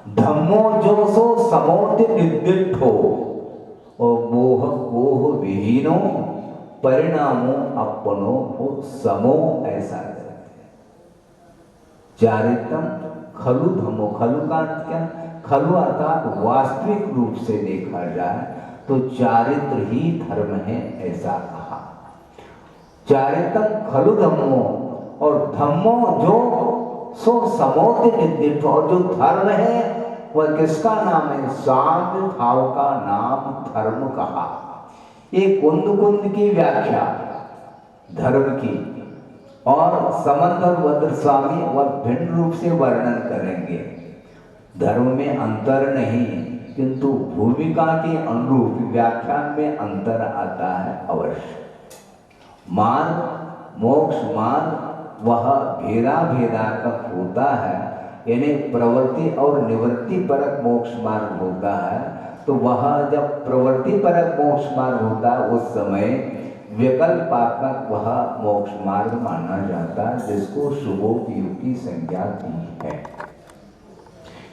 धम्मो जो सो समोति निर्दिष्टो और मोह मोह विहीनो परिणामो अपनो हो समो ऐसा करते हैं। चारित्रम खलु धम्मो, खलु का अर्थ क्या? खलु अर्थात वास्तविक रूप से देखा जाए तो चारित्र ही धर्म है ऐसा कहा। चारित्रम खलु धम्मो, और धम्मो जो सो समोति निर्दिष्ट, और जो धर्म है वह किसका नाम है? साम्य भाव का नाम धर्म कहा। ये कुंद कुंद की व्याख्या धर्म की, और समंदर वज्र स्वामी वह भिन्न रूप से वर्णन करेंगे। धर्म में अंतर नहीं, किंतु भूमिका के अनुरूप व्याख्यान में अंतर आता है अवश्य। मार्ग मोक्ष मार्ग वह भेदा भेदात्मक होता है, यानी प्रवृत्ति और निवृत्ति परक मोक्ष मार्ग होता है। तो वह जब प्रवृत्ति परक मोक्ष मार्ग होता है उस समय विकल्पात्मक वह मोक्ष मार्ग माना जाता है, जिसको शुभोपयोगी संज्ञा दी है।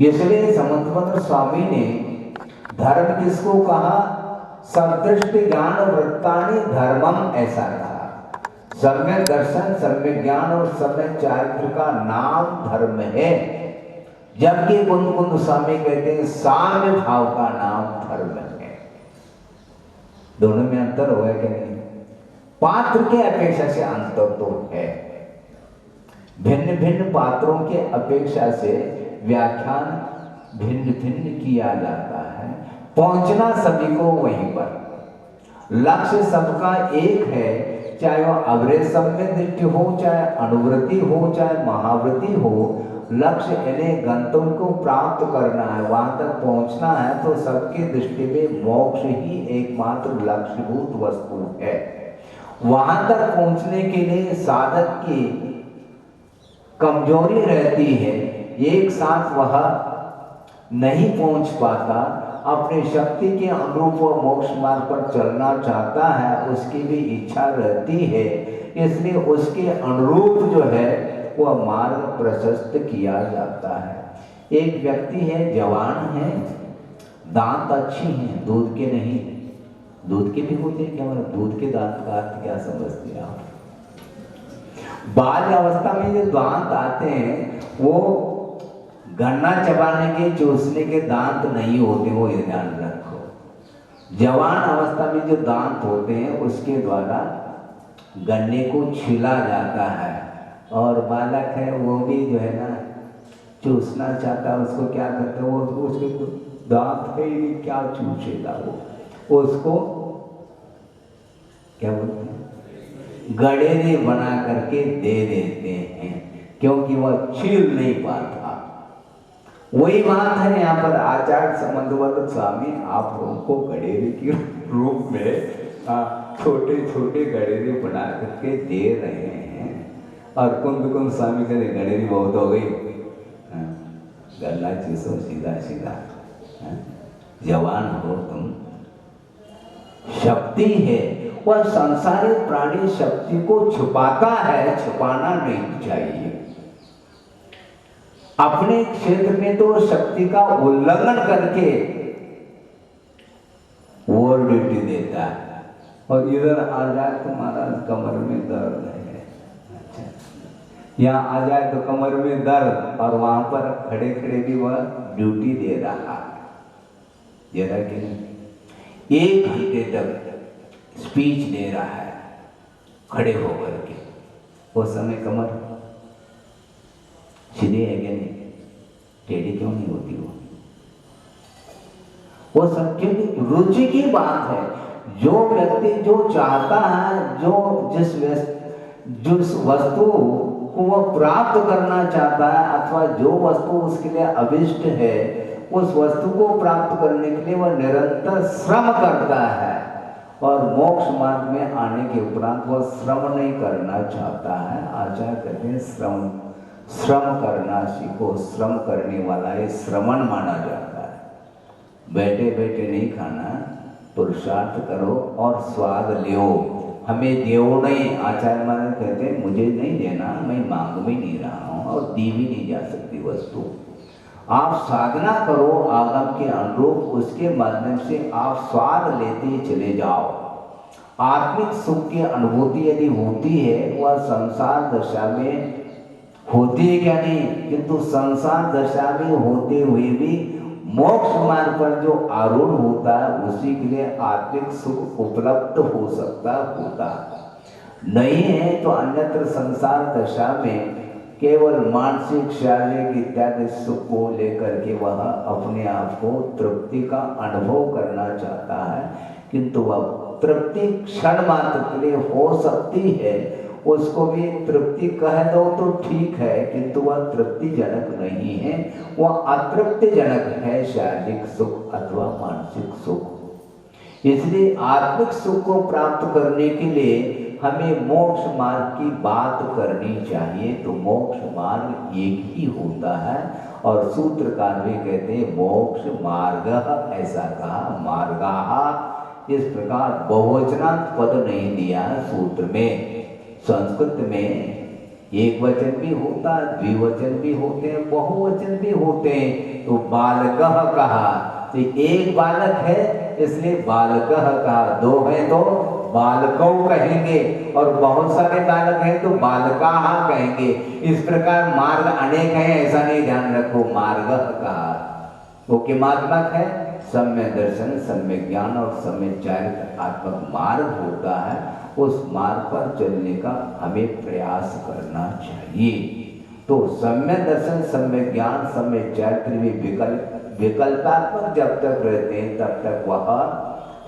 इसलिए समंतवत स्वामी ने धर्म किसको कहा? सदृष्टि ज्ञान वृत्तानि धर्मम ऐसा कहा। सम्यक दर्शन, सम्यक ज्ञान और सम्यक चारित्र का नाम धर्म है, जबकि कुंद कुंद स्वामी कहते हैं साम्य भाव का नाम धर्म है। दोनों में अंतर हुआ कि नहीं? पात्र के अपेक्षा से अंतर तो है, भिन्न भिन्न पात्रों के अपेक्षा से व्याख्यान भिन्न भिन्न किया जाता है। पहुंचना सभी को वहीं पर, लक्ष्य सबका एक है, चाहे वह अवरेज सम्यक दृष्टि हो, चाहे अनुवृत्ति हो, चाहे महावृत्ति हो। लक्ष्य इन्हें गंतव्य को प्राप्त करना है, वहां तक पहुंचना है। तो सबकी दृष्टि में मोक्ष ही एकमात्र लक्ष्यभूत वस्तु है। वहां तक पहुंचने के लिए साधक की कमजोरी रहती है, एक साथ वह नहीं पहुंच पाता, अपनी शक्ति के अनुरूप वह मोक्ष मार्ग पर चलना चाहता है, उसकी भी इच्छा रहती है, इसलिए उसके अनुरूप जो है वह मार्ग प्रशस्त किया जाता है। एक व्यक्ति है, जवान है, दांत अच्छी हैं, दूध के नहीं। दूध के भी होते हैं क्या? दूध के दांत का अर्थ क्या समझते हैं आप? बाल्य अवस्था में जो दांत आते हैं वो गन्ना चबाने के, चूसने के दांत नहीं होते, वो ये ध्यान रखो। जवान अवस्था में जो दांत होते हैं उसके द्वारा गन्ने को छीला जाता है, और बालक है वो भी जो है ना चूसना चाहता है, उसको क्या करते हैं, वो उसके दांत है क्या चूसेगा, वो उसको क्या बोलते हैं, गड़ेरे बना करके दे देते हैं, क्योंकि वह छील नहीं पाता। वही बात है यहाँ पर आचार्य समंतवत स्वामी आप लोगों को गड़ेरे के रूप में छोटे छोटे गड़ेरे बना करके दे रहे हैं। और कुंद कुंद स्वामी कहते गड़ेरी बहुत हो गई, गन्ना चूसो सीधा सीधा, जवान हो तुम। शक्ति है वह संसारिक प्राणी शक्ति को छुपाता है, छुपाना नहीं चाहिए। अपने क्षेत्र में तो शक्ति का उल्लंघन करके ओवर ड्यूटी देता है, और इधर आ जाए तुम्हारा कमर में दर्द है, अच्छा, यहाँ आ जाए तो कमर में दर्द, और वहां पर खड़े खड़े भी वह ड्यूटी दे रहा है। जरा कि 1 घंटे तक स्पीच दे रहा है खड़े होकर के, उस समय कमर सीधी है क्या नहीं? टेढ़ी क्यों नहीं होती? वो सब क्योंकि रुचि की बात है। जो व्यक्ति जो चाहता है, जो जिस वस्तु को वह प्राप्त करना चाहता है, अथवा जो वस्तु उसके लिए अभिष्ट है, उस वस्तु को प्राप्त करने के लिए वह निरंतर श्रम करता है, और मोक्ष मार्ग में आने के उपरांत वह श्रम नहीं करना चाहता है। आचार्य कहते हैं श्रम करना सीखो, श्रम करने वाला ये श्रमण माना जाता है। बैठे बैठे नहीं खाना, पुरुषार्थ करो और स्वाद लियो। हमें देव नहीं, आचार्य महाराज कहते हैं मुझे नहीं देना, मैं मांग भी नहीं रहा हूँ और दी भी नहीं जा सकती वस्तु। आप साधना करो आगम के अनुरूप, उसके माध्यम से आप स्वाद लेते चले जाओ। आत्मिक सुख की अनुभूति यदि होती है वह संसार दशा में होती है क्या नहीं, किंतु संसार दशा में होते हुए भी मोक्ष मार्ग पर जो आरूढ़ होता है उसी के लिए आत्मिक सुख उपलब्ध हो सकता होता नहीं है। तो अन्यत्र संसार दशा में केवल मानसिक शारीरिक इत्यादि सुख को लेकर के वह अपने आप को तृप्ति का अनुभव करना चाहता है, किंतु वह तृप्ति क्षण मात्र के लिए हो सकती है। उसको भी तृप्ति कह दो तो ठीक है, किंतु वह तृप्तिजनक नहीं है, वह अतृप्तिजनक है शारीरिक सुख अथवा मानसिक सुख। इसलिए आत्मिक सुख को प्राप्त करने के लिए हमें मोक्ष मार्ग की बात करनी चाहिए। तो मोक्ष मार्ग एक ही होता है और सूत्रकार भी कहते हैं मोक्ष मार्ग, ऐसा कहा मार्गाः। इस प्रकार बहुवचनांत पद नहीं दिया सूत्र में। संस्कृत में एक वचन भी होता है, द्विवचन भी होते हैं, बहुवचन भी होते हैं। तो बालकः कहा तो एक बालक है इसलिए बालकः कहा, दो है तो बालकौ कहेंगे और बहुत सारे बालक हैं तो बालकाः कहेंगे। इस प्रकार मार्ग अनेक है ऐसा नहीं ध्यान रखो, मार्गः कहा। वो किमात्मक है, सम्यक दर्शन, सम्यक ज्ञान और सम्यक चारित्रात्मक मार्ग होता है। उस मार्ग पर चलने का हमें प्रयास करना चाहिए। तो सम्यक दर्शन, सम्यक ज्ञान, सम्यक चारित्र में विकल्पात्मक जब तक रहते हैं तब तक वह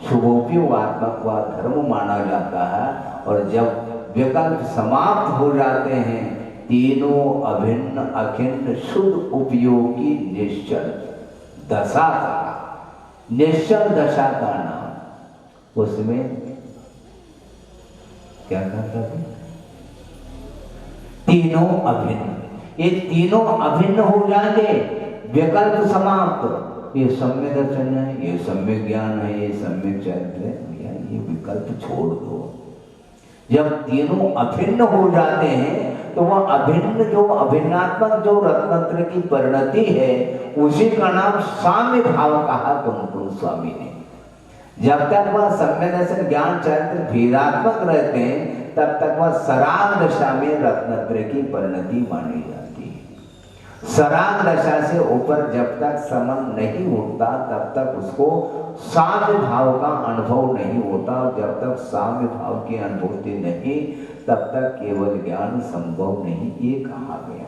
शुभोपयोगात्मक व धर्म माना जाता है। और जब विकल्प समाप्त हो जाते हैं, तीनों अभिन्न अखंड शुद्ध उपयोगी निश्चल दशा का, निश्चल दशा का नाम, उसमें क्या कहता है, तीनों अभिन्न। ये तीनों अभिन्न हो जाएंगे, विकल्प समाप्त। ये सम्यक दर्शन है, ये सम्यक ज्ञान है, ये सम्यक चरित्र है, भैया ये विकल्प छोड़ दो। जब तीनों अभिन्न हो जाते हैं तो वह अभिन्न जो अभिन्नात्मक जो रत्नत्र की परिणति है उसी का नाम साम्य भाव कहा कुंतु स्वामी ने। जब तक वह सम्यक दर्शन ज्ञान चरित्र भेदात्मक रहते हैं तब तक वह सराग दशा में रत्नत्र की परिणति मानी जाती है। सराग दशा से ऊपर जब तक समन नहीं उठता तब तक उसको साम्य भाव का अनुभव नहीं होता, और जब तक साम्य भाव की अनुभूति नहीं तब तक केवल ज्ञान संभव नहीं, ये कहा गया।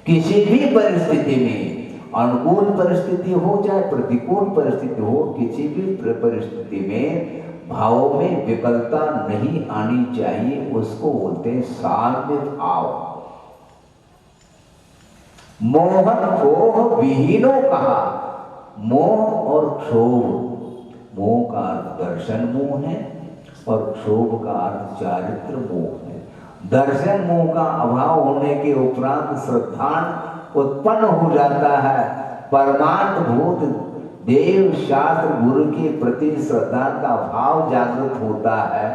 किसी भी परिस्थिति में, अनुकूल परिस्थिति हो चाहे प्रतिकूल परिस्थिति हो, किसी भी परिस्थिति में भावों में विकलता नहीं आनी चाहिए, उसको बोलते हैं साम्य भाव। मोह क्षोभ विहीनो कहा, मोह और क्षोभ, मोह का अर्थ दर्शन मोह है और क्षोभ का अर्थ चारित्र मोह है। दर्शन मोह का अभाव होने के उपरांत श्रद्धान उत्पन्न हो जाता है। परमार्थ भूत देव शास्त्र गुरु के प्रति श्रद्धा का भाव जागृत होता है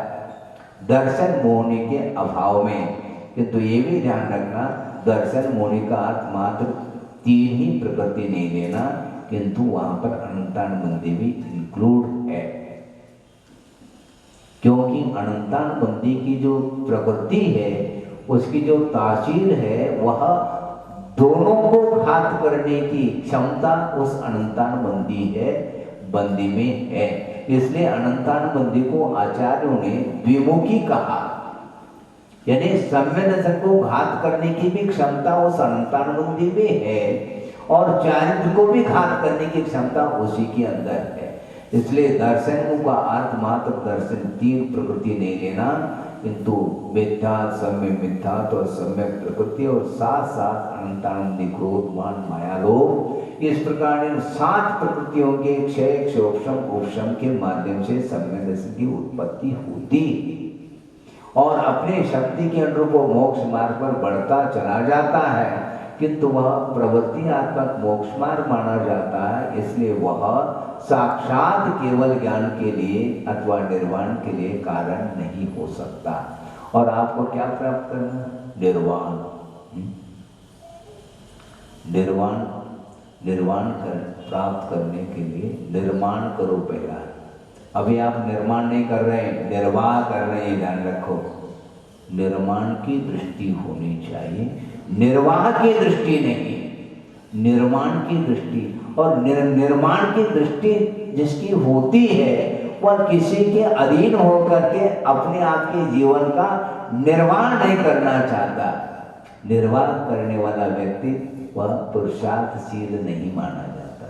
दर्शन मोहनी के अभाव में। किंतु ये भी ध्यान रखना, दर्शन मोहनी का अर्थ मात्र तीन ही प्रकृति नहीं लेना, किंतु वहां पर अनंतानुबंधी भी इंक्लूड है, क्योंकि अनंतानुबंधी की जो प्रकृति है उसकी जो तासीर है वह दोनों को घात करने की क्षमता उस अनंतानुबंधी है, बंदी में है। इसलिए अनंतानुबंधी को आचार्यों ने द्विमुखी कहा, यानी सम्यक दर्शन को घात करने की भी क्षमता उस अनंतानुबंधी में है और चारित्र को भी घात करने की क्षमता उसी के अंदर है। इसलिए दर्शन का अर्थ मात्र दर्शन तीन प्रकृति नहीं लेना, किंतु मिथ्या सम्य मिथ्या तो सम्यक प्रकृति और साथ साथ अनंतानंदी क्रोध मान माया लोभ, इस प्रकार इन 7 प्रकृतियों के क्षय क्षोभम उपशम के माध्यम से सम्यक दर्शन की उत्पत्ति होती और अपने शक्ति के अनुरूप वो मोक्ष मार्ग पर बढ़ता चला जाता है, किंतु वह प्रवृत्तियात्मक मोक्ष मार्ग माना जाता है। इसलिए वह साक्षात केवल ज्ञान के लिए अथवा निर्वाण के लिए कारण नहीं हो सकता। और आपको क्या प्राप्त करना? निर्वाण। निर्वाण निर्वाण प्राप्त करने के लिए निर्माण करो पहला। अभी आप निर्माण नहीं कर रहे हैं, निर्वाह कर रहे हैं, ध्यान रखो। निर्माण की दृष्टि होनी चाहिए, निर्वाह की दृष्टि नहीं, निर्माण की दृष्टि। और निर्माण की दृष्टि जिसकी होती है वह किसी के अधीन होकर के अपने आप के जीवन का निर्वाह नहीं करना चाहता। निर्वाह करने वाला व्यक्ति वह पुरुषार्थशील नहीं माना जाता।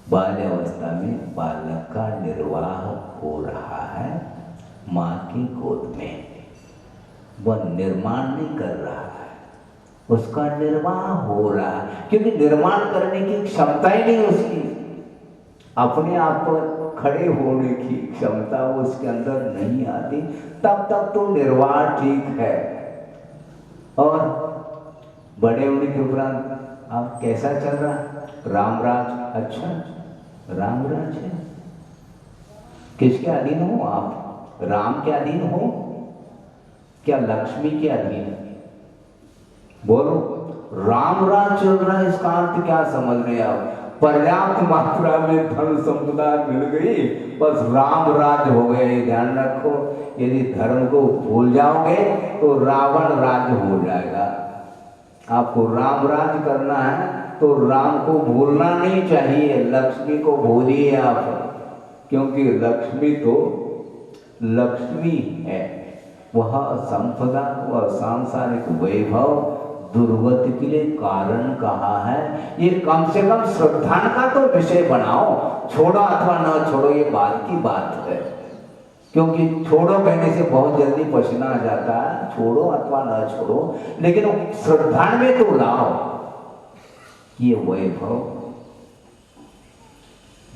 बाल्यावस्था में बालक का निर्वाह हो रहा है माँ की गोद में, वह निर्माण नहीं कर रहा है, उसका निर्वाह हो रहा है, क्योंकि निर्माण करने की क्षमता ही नहीं उसकी, अपने आप पर खड़े होने की क्षमता उसके अंदर नहीं आती, तब तक तो निर्वाह ठीक है। और बड़े होने के उपरांत आप कैसा चल रहा? रामराज, अच्छा रामराज है। किसके अधीन हो आप? राम के अधीन हो क्या लक्ष्मी के अधीन? बोलो, रामराज चल रहा है, इसका अर्थ क्या समझ रहे आप? पर्याप्त मात्रा में धन संपदा मिल गई, बस राम राज हो गए। ध्यान रखो, यदि धर्म को भूल जाओगे तो रावण राज हो जाएगा। आपको राम राज करना है तो राम को भूलना नहीं चाहिए, लक्ष्मी को भूलिए आप, क्योंकि लक्ष्मी तो लक्ष्मी है, वह संपदा, वह सांसारिक वैभव दुर्गति के लिए कारण कहा है। ये कम से कम श्रद्धा का तो विषय बनाओ, छोड़ो अथवा न छोड़ो ये बात की बात है, क्योंकि छोड़ो कहने से बहुत जल्दी पसीना आ जाता है, छोड़ो अथवा न छोड़ो, लेकिन श्रद्धा में तो लाओ। ये वैभव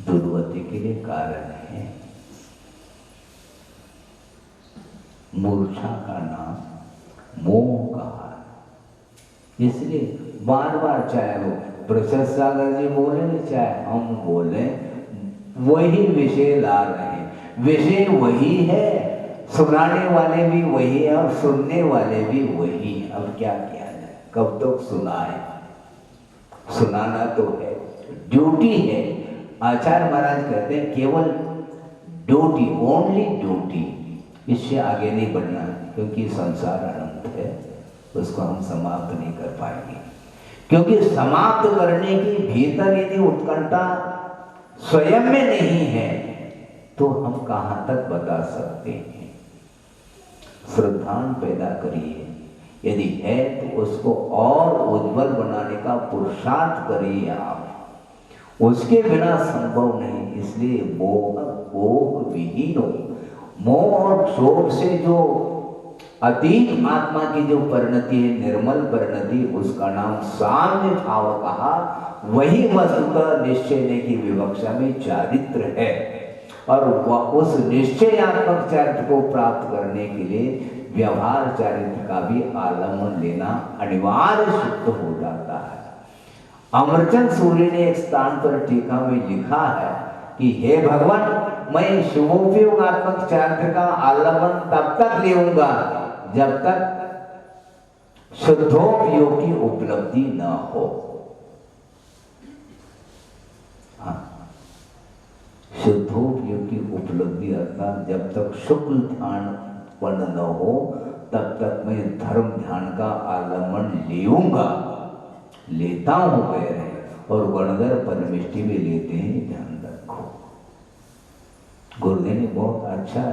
दुर्गति के लिए कारण है। मूर्छा का नाम मोह कहा, इसलिए बार बार चाहे वो प्रसाद सागर जी बोले चाहे हम बोले, वही विषय ला रहे हैं। विषय वही है, सुनाने वाले भी वही है और सुनने वाले भी वही है। अब क्या किया जाए, कब तक सुनाए? सुनाना तो है, ड्यूटी है। आचार्य महाराज कहते हैं केवल ड्यूटी, ओनली ड्यूटी, इससे आगे नहीं बढ़ना, क्योंकि संसार अनंत है, उसको हम समाप्त नहीं कर पाएंगे। क्योंकि समाप्त करने की भीतर यदि उत्कंठा स्वयं में नहीं है तो हम कहां तक बता सकते हैं? श्रद्धान पैदा करिए, यदि है तो उसको और उज्जवल बनाने का पुरुषार्थ करिए आप, उसके बिना संभव नहीं। इसलिए मोह विहीन हो, मोह और शोक से जो अतीत आत्मा की जो परिणति है, निर्मल परिणति, उसका नाम साम्य भाव कहा। वही वस्तुतः निश्चय की विवक्षा में चारित्र है, और उस निश्चयात्मक चरित्र को प्राप्त करने के लिए व्यवहार चरित्र का भी आलम्बन लेना अनिवार्य सिद्ध हो जाता है। अमरचंद सूर्य ने एक स्थान पर टीका में लिखा है कि हे भगवान, मैं शुभोपयोगात्मक चरित्र का आलम्बन तब तक लेऊंगा जब तक शुद्धोपयोग की उपलब्धि न हो। शुद्धोपयोग की उपलब्धि अर्थात जब तक शुक्ल ध्यान उत्पन्न न हो तब तक मैं धर्म ध्यान का आलम्बन लेऊंगा, लेता हूं कह रहे हैं, और गणधर परमिष्टि भी लेते हैं, ध्यान रखो। गुरुदेव ने बहुत अच्छा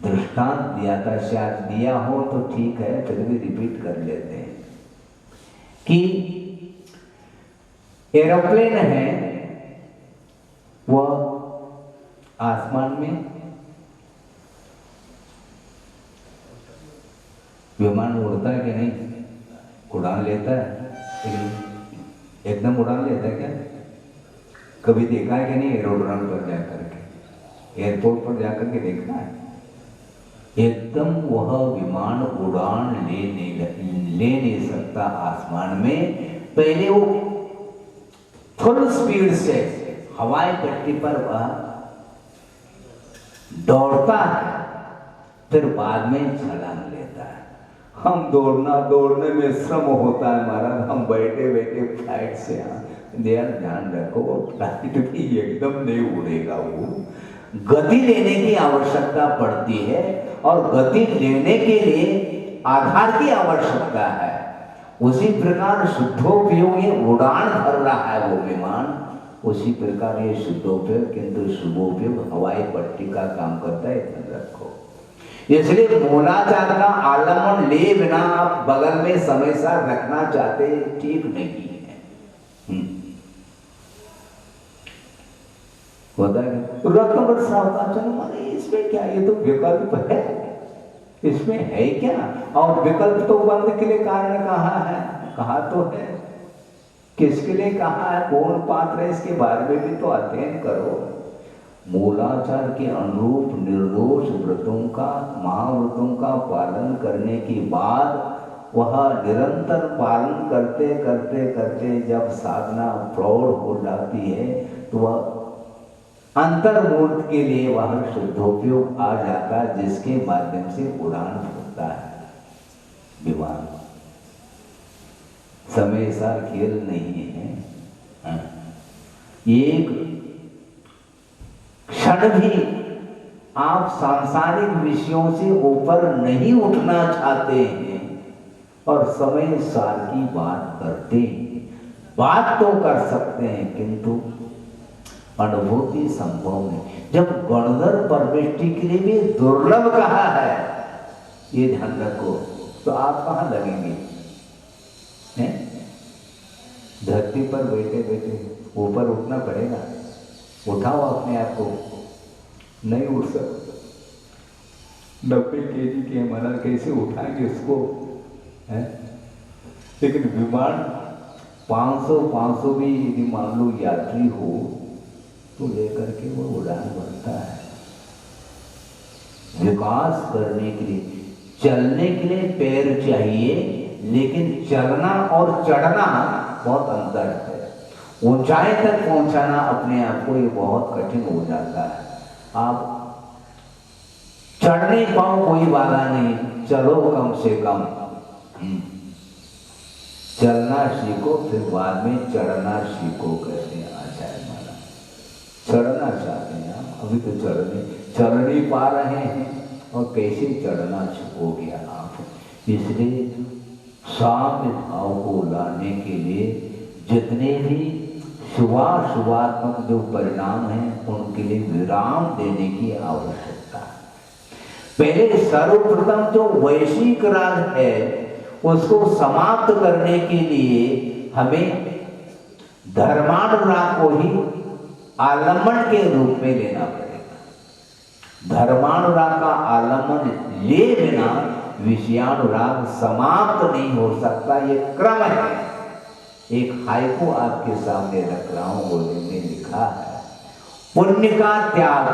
दृष्टांत दिया था, शायद दिया हो तो ठीक है, फिर भी रिपीट कर लेते हैं कि एरोप्लेन है, वह आसमान में विमान उड़ता है कि नहीं? उड़ान लेता है, लेकिन एकदम उड़ान लेता है क्या? कभी देखा है कि नहीं? एरोड्रम पर जाकर के, एयरपोर्ट पर जाकर के देखा है? एकदम वह विमान उड़ान ले नहीं सकता आसमान में। पहले वो फुल स्पीड से हवाई पट्टी पर वह दौड़ता है, फिर बाद में छलांग लेता है। हम दौड़ने में श्रम होता है महाराज, हम बैठे बैठे फ्लाइट से ध्यान रखो, फ्लाइट भी एकदम नहीं उड़ेगा, वो गति लेने की आवश्यकता पड़ती है और गति लेने के लिए आधार की आवश्यकता है। उसी प्रकार शुद्धोपयोग ये उड़ान भर रहा है वो विमान, उसी प्रकार ये शुद्धोपयोग किंतु शुभोपयोग हवाई पट्टी का काम करता है, ध्यान रखो। इसलिए मूलाचार का आलम्बन ले बिना आप बगल में हमेशा रखना चाहते, ठीक नहीं है। होता है रत्न वर्षा होता, चलो माने इसमें क्या, ये तो विकल्प है, इसमें है क्या, और विकल्प तो बंद के लिए कारण कहा है, कहा तो है, किसके लिए कहा है, कौन पात्र है, इसके बारे में भी तो अध्ययन करो। मूलाचार के अनुरूप निर्दोष व्रतों का, महाव्रतों का पालन करने के बाद वह निरंतर पालन करते करते करते जब साधना प्रौढ़ हो जाती है तो वह अंतर्मूर्त के लिए वह शुद्धोपयोग आ जाता है, जिसके माध्यम से उड़ान होता है विमान। समय सार खेल नहीं है। एक क्षण भी आप सांसारिक विषयों से ऊपर नहीं उठना चाहते हैं और समय सार की बात करते हैं, बात तो कर सकते हैं किंतु अनुभूति संभव नहीं। जब गणधर परमेष्टि के लिए भी दुर्लभ कहा है, ये ध्यान रखो, तो आप कहाँ लगेंगे? धरती पर बैठे बैठे ऊपर उठना पड़ेगा, उठाओ अपने आप को, नहीं उठ सकते। 90 kg के हमारा कैसे उठाएंगे उसको, है? लेकिन विमान 500 भी यदि मान लो यात्री हो तो लेकर के वो उड़ान भरता है। विकास करने के लिए, चलने के लिए पैर चाहिए, लेकिन चलना और चढ़ना बहुत अंतर है। ऊंचाई तक पहुंचाना अपने आप को ये बहुत कठिन हो जाता है। आप चढ़ नहीं पाओ कोई बाधा नहीं, चलो कम से कम, चलना सीखो, फिर बाद में चढ़ना सीखो। कैसे आचार्य माना चढ़ना चाहते हैं आप, अभी तो चढ़ नहीं पा रहे हैं और कैसे चढ़ना सीखोगे आप। इसलिए साम्य भाव को लाने के लिए जितने भी शुभात्मक जो परिणाम हैं उनके लिए विराम देने की आवश्यकता है। पहले सर्वप्रथम जो वैश्विक राग है उसको समाप्त करने के लिए हमें धर्मानुराग को ही आलम्बन के रूप में लेना पड़ेगा। धर्मानुराग का आलम्बन ले बिना विषयानुराग समाप्त नहीं हो सकता, ये क्रम है। एक हाइकू आपके सामने रख रहा हूं, बोलने में लिखा है, पुण्य का त्याग,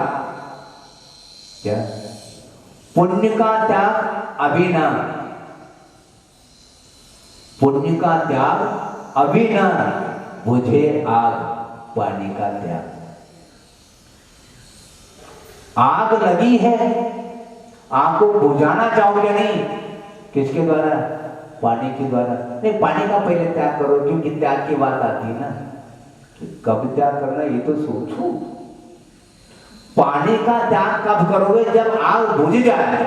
क्या पुण्य का त्याग अभिनव, पुण्य का त्याग अभिनव बुझे आग, पानी का त्याग। आग लगी है, आग को बुझाना चाहोगे नहीं, किसके द्वारा? पानी के द्वारा। नहीं, पानी का पहले त्याग करो, क्योंकि त्याग की बात आती है ना, कब त्याग करना ये तो सोचो। पानी का त्याग कब करोगे? जब आग बुझ जाए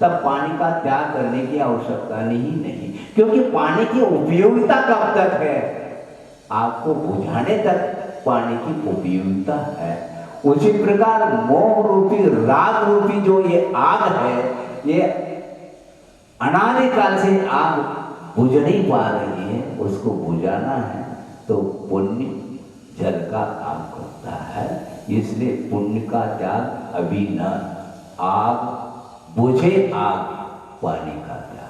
तब पानी का त्याग करने की आवश्यकता नहीं, क्योंकि पानी की उपयोगिता कब तक है? आग को बुझाने तक पानी की उपयोगिता है। उसी प्रकार मोह रूपी राग रूपी जो ये आग है, ये अनादिकाल से आग बुझ नहीं पा रही है, उसको बुझाना है तो पुण्य जल का काम करता है। इसलिए पुण्य का त्याग अभी न, आग बुझे आग, पानी का त्याग।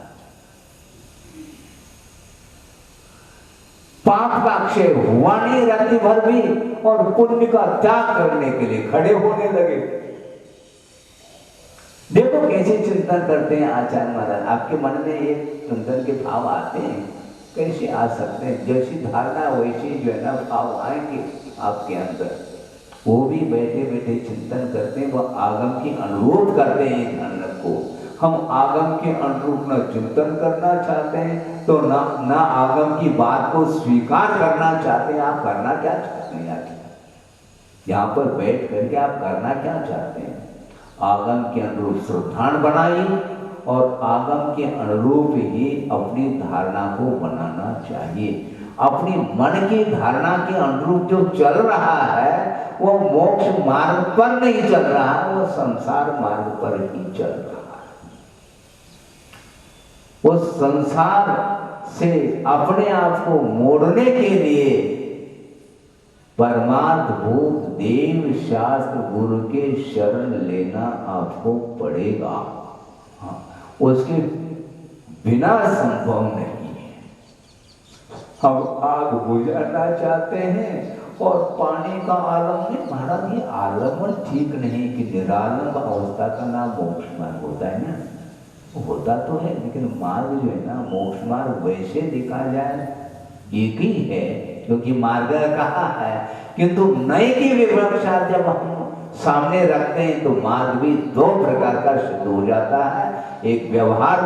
पाप का क्षय हुआ नहीं रात्रि भर भी, और पुण्य का त्याग करने के लिए खड़े होने लगे। देखो कैसे चिंतन करते हैं आचार्य महाराज, आपके मन में ये चिंतन के भाव आते हैं, कैसे आ सकते हैं? जैसी धारणा वैसी जो है ना भाव आएंगे आपके अंदर। वो भी बैठे बैठे चिंतन करते हैं, वह आगम की अनुरोध करते हैं, ध्यान रखो। हम आगम के अनुरूप न चिंतन करना चाहते हैं तो ना आगम की बात को स्वीकार करना चाहते हैं। आप करना क्या चाहते हैं? यहाँ पर बैठ करके आप करना क्या चाहते हैं? आगम के अनुरूप श्रद्धान बनाइए और आगम के अनुरूप ही अपनी धारणा को बनाना चाहिए। अपनी मन की धारणा के अनुरूप जो चल रहा है वो मोक्ष मार्ग पर नहीं चल रहा है, वो संसार मार्ग पर ही चल रहा है। वो संसार से अपने आप को मोड़ने के लिए परमार्थ भूत देव शास्त्र गुरु के शरण लेना आपको पड़ेगा। हाँ, उसके बिना संभव नहीं है। हम आग बुझाना चाहते हैं और पानी का आलम्बन, महाराज ये आलम्बन ठीक नहीं कि निरालंब अवस्था का नाम मोक्ष मार्ग होता है ना, होता तो है, लेकिन मार्ग जो है ना मोक्ष मार्ग वैसे देखा जाए एक ही है, क्योंकि मार्ग कहा है, किंतु नए की विवक्षा जब हम सामने रखते हैं तो मार्ग भी दो प्रकार का सिद्ध हो जाता है। एक व्यवहार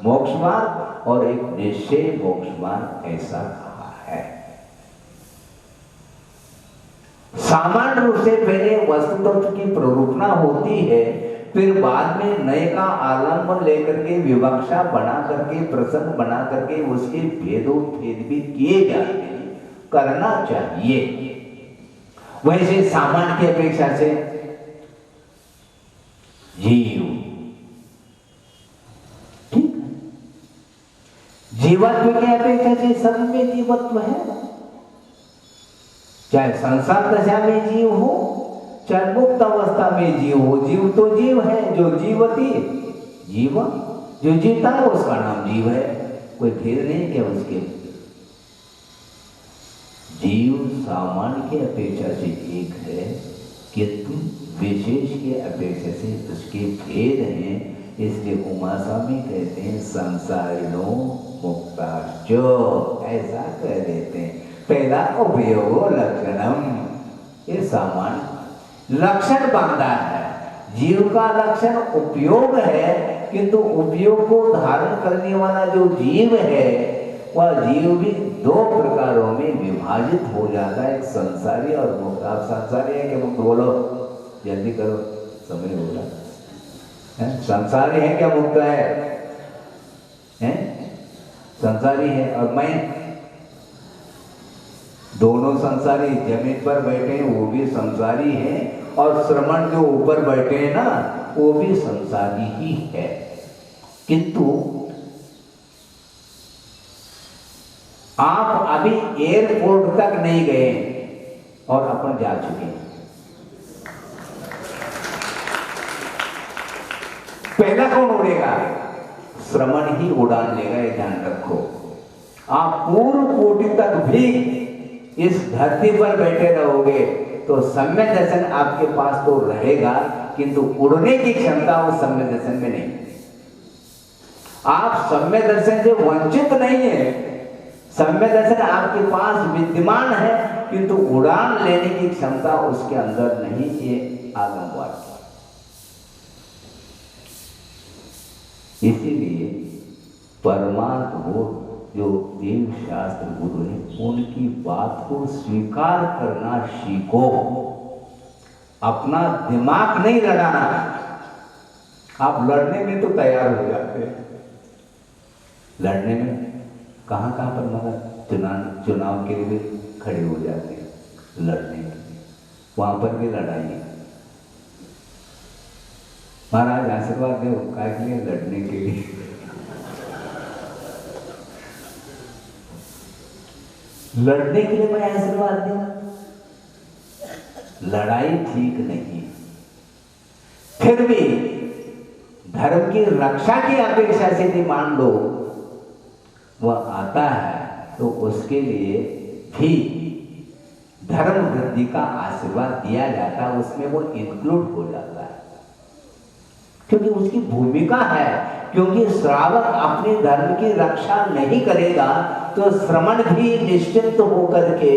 मोक्ष मार्ग और एक निश्चय मोक्ष मार्ग, ऐसा कहा है। सामान्य रूप से पहले वस्तु तत्व की प्ररूपणा होती है, फिर बाद में नए का आलम्बन लेकर के विवक्षा बना करके प्रसंग बना करके उसके भेदोत्भेद भी किए जाते हैं, करना चाहिए। वैसे सामान्य की अपेक्षा से जीव ठीक है, जीवत्व की अपेक्षा से सब में जीवत्व है, चाहे संसार दशा में जीव हो चाहे मुक्त अवस्था में जीव हो, जीव तो जीव है। जो जीवती जीवन जो जीता है उसका नाम जीव है, कोई भेद नहीं क्या उसके। जीव सामान्य की अपेक्षा से एक है, किंतु विशेष की अपेक्षा से उसके भेद हैं। इसलिए उमा स्वामी कहते हैं संसारिणो मुक्ताश्च, ऐसा कह देते हैं। पहला उपयोग लक्षणम, ये सामान्य लक्षण बांधा है। जीव का लक्षण उपयोग है, किंतु उपयोग को धारण करने वाला जो जीव है वह जीव भी दो प्रकारों में विभाजित हो जाता है, एक संसारी और मुक्त। आप संसारी है कि मुक्त? बोलो जल्दी करो, समय हो रहा है। संसारी है क्या मुक्त है? संसारी है। और मैं दोनों संसारी, जमीन पर बैठे हैं वो भी संसारी है, और श्रवण के ऊपर बैठे हैं ना वो भी संसारी ही है। किंतु आप अभी एयरपोर्ट तक नहीं गए और अपन जा चुके हैं। पहला कौन उड़ेगा? श्रवण ही उड़ान लेगा, ये ध्यान रखो। आप पूर्व कोटि तक भी इस धरती पर बैठे रहोगे तो सम्यक दर्शन आपके पास तो रहेगा, किंतु उड़ने की क्षमता उस सम्यक दर्शन में नहीं। आप सम्यक दर्शन से वंचित नहीं है, सम्यक दर्शन आपके पास विद्यमान है, किंतु उड़ान लेने की क्षमता उसके अंदर नहीं। ये आगमवाद। इसीलिए परमार्थ हो जो देव शास्त्र गुरु है उनकी बात को स्वीकार करना सीखो, अपना दिमाग नहीं लड़ाना। आप लड़ने में तो तैयार हो जाते हैं, लड़ने में कहाँ पर मगर चुनाव के लिए खड़े हो जाते हैं, लड़ने के लिए वहां पर भी लड़ाई है। महाराज आशीर्वाद दे काय के लिए? लड़ने के लिए। लड़ने के लिए मैं आशीर्वाद दूंगा? लड़ाई ठीक नहीं। फिर भी धर्म की रक्षा की अपेक्षा से भी मान लो वह आता है तो उसके लिए भी धर्म वृद्धि का आशीर्वाद दिया जाता है, उसमें वो इंक्लूड हो जाता है, क्योंकि उसकी भूमिका है। क्योंकि श्रावक अपने धर्म की रक्षा नहीं करेगा तो श्रमण भी निश्चिंत होकर के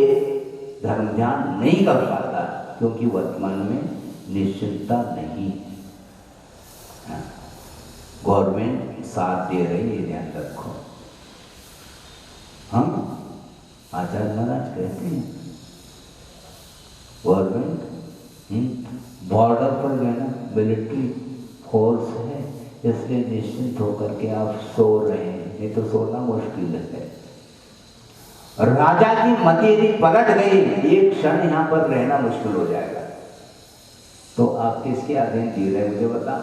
धर्म ध्यान नहीं कर पाता, क्योंकि वर्तमान में निश्चिंतता नहीं है। गवर्नमेंट साथ दे रही है, ध्यान रखो। हम आचार्य महाराज कहते हैं गवर्नमेंट बॉर्डर पर जो है ना मिलिट्री फोर्स है, इसलिए निश्चिंत होकर के आप सो रहे हैं, नहीं तो सोना मुश्किल है। राजा की मति यदि पलट गई, एक क्षण यहाँ पर रहना मुश्किल हो जाएगा। तो आप किसके अधीन जी रहे मुझे बता?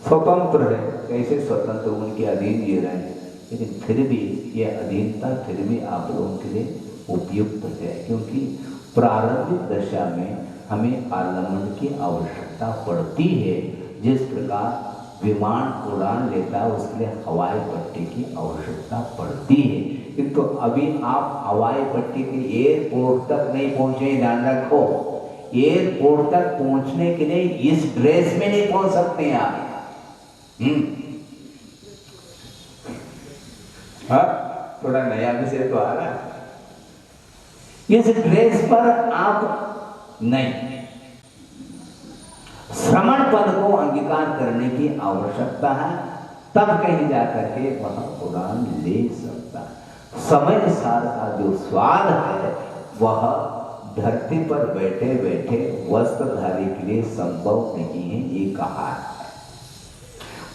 स्वतंत्र है, कैसे स्वतंत्र, उनके अधीन जी रहे हैं, लेकिन फिर भी ये अधीनता फिर भी आप लोगों के लिए उपयुक्त है, क्योंकि प्रारंभिक दशा में हमें आलम्बन की आवश्यकता पड़ती है। जिस प्रकार विमान उड़ान लेता है उसके लिए हवाई पट्टी की आवश्यकता पड़ती है, किंतु अभी आप हवाई पट्टी के एयरपोर्ट तक नहीं पहुंचे, ध्यान रखो। एयरपोर्ट तक पहुंचने के लिए इस ड्रेस में नहीं पहुंच सकते आप। हाँ, थोड़ा नया विषय तो आ रहा है। इस ड्रेस पर आप नहीं, श्रमण पद को अंगीकार करने की आवश्यकता है, तब कहीं जाकर के वह उड़ान ले सकता है। समय सार का जो स्वाद है वह धरती पर बैठे बैठे वस्त्रधारी के लिए संभव नहीं है, ये कहा है।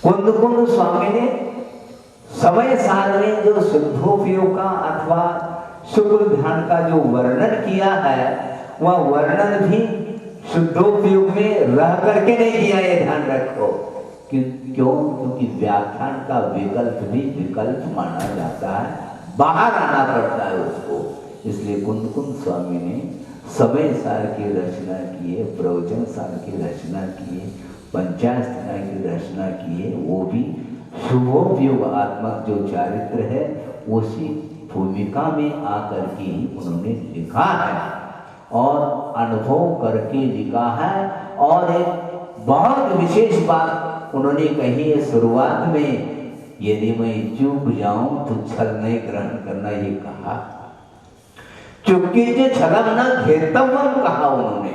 कुंद स्वामी ने समय सार में जो शुद्धोपयोग का अथवा शुक्ल ध्यान का जो वर्णन किया है, वह वर्णन भी शुद्धोपयोग में रह करके नहीं किया, ये ध्यान रखो। क्यों? क्योंकि व्याख्यान का विकल्प भी विकल्प माना जाता है, बाहर आना पड़ता है उसको। इसलिए कुंद स्वामी ने समय सार की रचना की है, प्रवचन सार की रचना की है, पंचास्तना की रचना की है, वो भी शुभोपयोग आत्मक जो चारित्र है उसी भूमिका में आकर के उन्होंने लिखा है और अनुभव करके लिखा है। और एक बहुत विशेष बात उन्होंने कही है शुरुआत में, यदि मैं चूक जाऊं तो छल नहीं ग्रहण करना, ये कहा। चुपके से छलम न घेतव्यम कहा उन्होंने,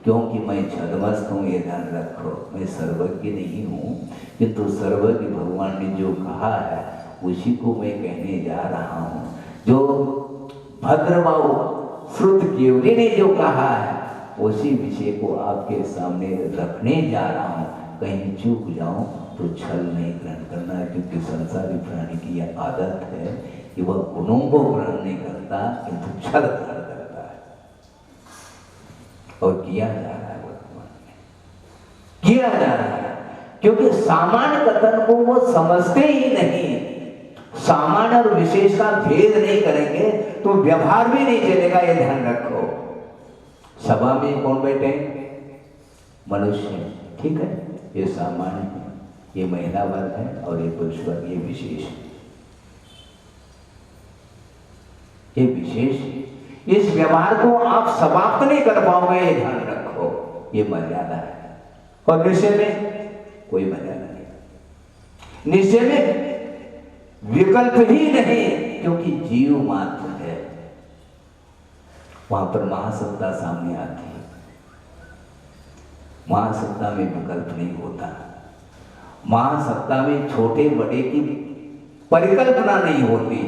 क्योंकि मैं छदमस्त हूँ, ये ध्यान रखो। मैं सर्वज्ञ नहीं हूँ, किंतु सर्वज्ञ भगवान ने जो कहा है उसी को मैं कहने जा रहा हूँ। जो भद्रबाहु श्रुत केवली ने जो कहा है उसी विषय को आपके सामने रखने जा रहा हूँ। कहीं चूक जाऊं तो छल नहीं ग्रहण करना है, क्योंकि संसारी प्राणी की यह आदत है कि वह गुणों को ग्रहण नहीं करता किंतु छल ग्रहण करता है, और किया जा रहा है वर्तमान में, किया जा रहा है। क्योंकि सामान्य कथन को वो समझते ही नहीं, सामान्य और विशेष का भेद नहीं करेंगे तो व्यवहार भी नहीं चलेगा, ये ध्यान रखो। सभा में कौन बैठे? मनुष्य, ठीक है, ये सामान्य है, ये महिला वर्ग है, और ये पुरुष वर्ग, ये विशेष है, ये विशेष है। इस व्यवहार को आप समाप्त नहीं कर पाओगे, ये ध्यान रखो, ये मर्यादा है। और निश्चय में कोई मर्यादा नहीं, निश्चय में विकल्प ही नहीं, क्योंकि जीव मात्र है। वहां पर महासत्ता सामने आती है, महासत्ता में विकल्प नहीं होता, महासत्ता में छोटे बड़े की परिकल्पना नहीं होती।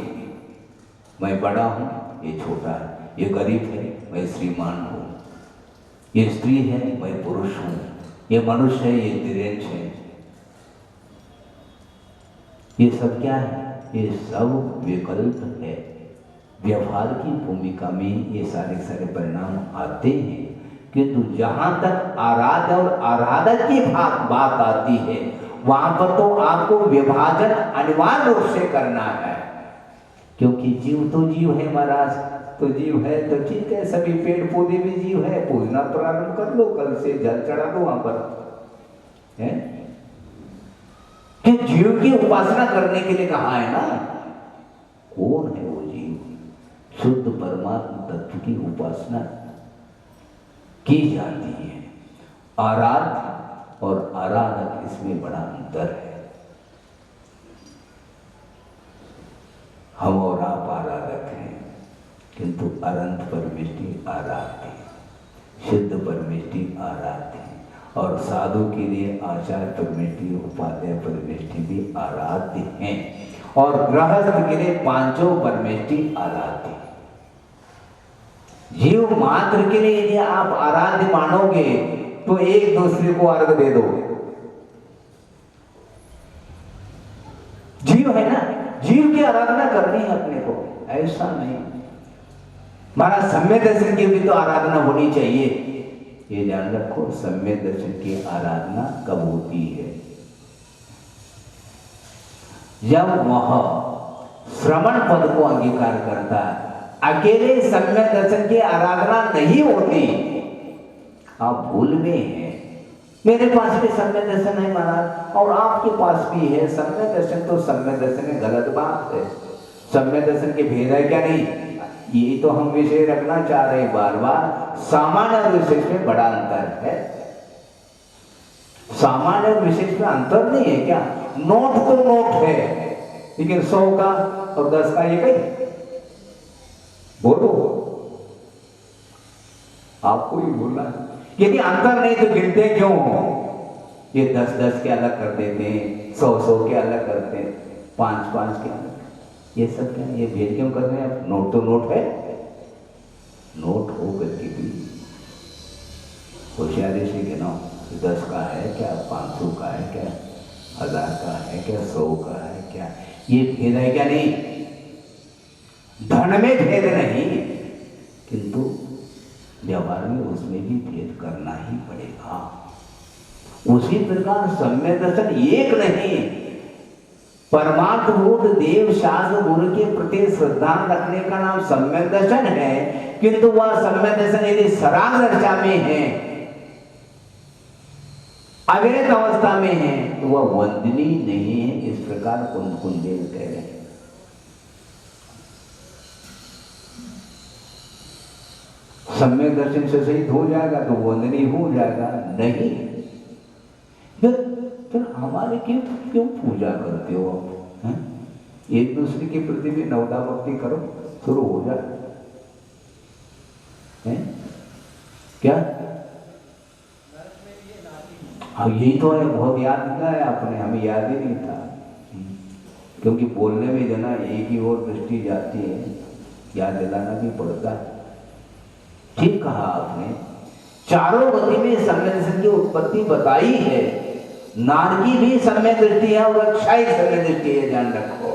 मैं बड़ा हूं, ये छोटा है, ये गरीब है, मैं श्रीमान हूं, ये स्त्री है, मैं पुरुष हूं, ये मनुष्य है, ये तिरंज है। ये सब क्या है? ये सब विकल्प है। व्यवहार की भूमिका में ये सारे सारे परिणाम आते हैं, किंतु जहां तक आराध्य और आराधक की बात आती है वहां पर तो आपको विभाजन अनिवार्य रूप से करना है। क्योंकि जीव तो जीव है महाराज, तो जीव है तो ठीक है, सभी पेड़ पौधे भी जीव है, पूजना प्रारंभ कर लो, कल से जल चढ़ा दो वहां पर है कि जीव की उपासना करने के लिए कहा है ना। कौन है वो जीव? शुद्ध परमात्मा तत्व की उपासना की जाती है। आराध्य और आराधक, इसमें बड़ा अंतर है। हम और आप आराधक हैं, किंतु अनंत परमेष्टि आराध्य है, सिद्ध परमेष्टि आराध्य है। और साधु के लिए आचार्य परमेष्टि, उपाध्याय परमेष्टि भी आराध्य हैं, और गृहस्थ के लिए पांचों परमेष्टि आराध्य। जीव मात्र के लिए यदि आप आराध्य मानोगे तो एक दूसरे को अर्घ दे दो। जीव है ना, जीव की आराधना करनी है अपने को, ऐसा नहीं। महाराज सम्यक दर्शन की भी तो आराधना होनी चाहिए। ये ध्यान रखो, सम्यक दर्शन की आराधना कब होती है? जब वह श्रवण पद को अंगीकार करता है। अकेले सम्यक दर्शन की आराधना नहीं होती। आप भूल में हैं, मेरे पास भी सम्यक दर्शन है महाराज, और आपके पास भी है सम्यक दर्शन। तो सम्यक दर्शन में गलत बात है। सम्यक दर्शन के भेद है क्या? नहीं, ये तो हम विषय रखना चाह रहे हैं बार बार। सामान्य और विशेष में बड़ा अंतर है। सामान्य और विशेष में अंतर नहीं है क्या? नोट तो नोट है, लेकिन 100 का और 10 का ये कहीं बोलो, आपको ही बोलना। यदि अंतर नहीं तो गिनते क्यों हो? ये 10-10 के अलग कर देते हैं, 100-100 के अलग करते हैं, 5-5 के अलग। ये सब क्या, ये भेद क्यों कर रहे हैं आप? नोट तो नोट है। नोट हो करके भी होशियारी से गिनाओ, 10 का है क्या, 500 का है क्या, 1000 का है क्या, 100 का है क्या? ये भेद है क्या? नहीं, धन में भेद नहीं, किंतु व्यवहार में उसमें भी भेद करना ही पड़ेगा। उसी प्रकार सम्यक दर्शन एक नहीं, परमात्म रूप देव शास्त्र गुरु के प्रति श्रद्धा रखने का नाम सम्यक दर्शन है। किंतु वह सम्यक दर्शन यदि सराग दशा में है, अविरत अवस्था में है, तो वह वंदनीय नहीं है। इस प्रकार कुंदेल कह रहे हैं। सम्यक दर्शन से सहित हो जाएगा तो वंदनीय हो जाएगा, नहीं। फिर हमारे क्यों पूजा करते हो आप? एक दूसरे के प्रति भी नवदा भक्ति करो, शुरू हो जाए क्या? हाँ, यही तो है, बहुत याद दिया है आपने, हमें याद ही नहीं था। क्योंकि बोलने में जो ना एक ही और दृष्टि जाती है, याद दिलाना भी पड़ता है। ठीक कहा आपने, चारों गति में सम्यक दर्शन की उत्पत्ति बताई है। नारकी भी सम्यक दृष्टि है और अक्षय सम्यक दृष्टि है, ध्यान रखो।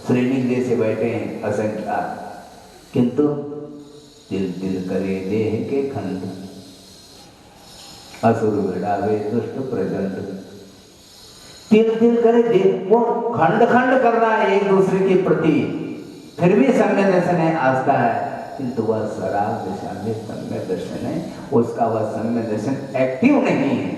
श्रेणी जैसे बैठे हैं असंख्यात, किंतु दिल दिल करे देह के खंड, असुर भिड़ावे दुष्ट प्रचंड। तिल तिल करे देह, वो खंड खंड कर रहा है एक दूसरे के प्रति, फिर भी सम्यक दर्शन है, आस्था है। किंतु वह सराग दिशा में सम्यक दर्शन है, उसका वह सम्यक दर्शन एक्टिव नहीं है,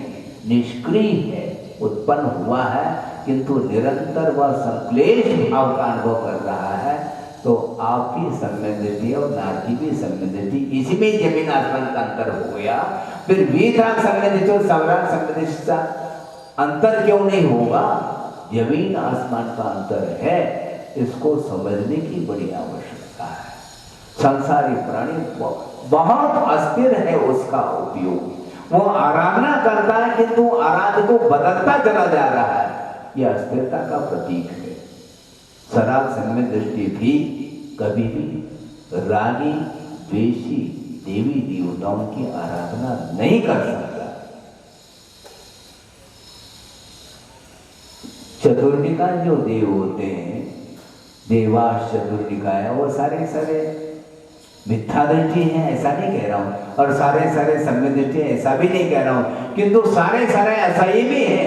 निष्क्रिय है, उत्पन्न हुआ है, किंतु निरंतर वह संक्लेश भाव का अनुभव कर रहा है। तो आपकी सम्यक दृष्टि और नारकी भी सम्यक दृष्टि, इसी में जमीन आसमान का अंतर हो गया। फिर वीतराग सम्यक दृष्टि और सवराग सम्यक दृष्टि का अंतर क्यों नहीं होगा? जमीन आसमान का अंतर है, इसको समझने की बड़ी आवश्यकता है। संसारी प्राणी बहुत अस्थिर है, उसका उपयोग वो आराधना करता है, किंतु आराध्य को बदलता चला जा रहा है, यह अस्थिरता का प्रतीक है। सराग सम्यक दृष्टि भी कभी भी रागी द्वेषी देवी देवताओं की आराधना नहीं कर सकता। चतुर्निकाय जो देव होते हैं, देवास चतुर्निकाय, वो सारे मिथ्या दृष्टि है, ऐसा नहीं कह रहा हूं, और सारे सम्यक दृष्टि है, ऐसा भी नहीं कह रहा हूं, किंतु सारे असह्य भी है।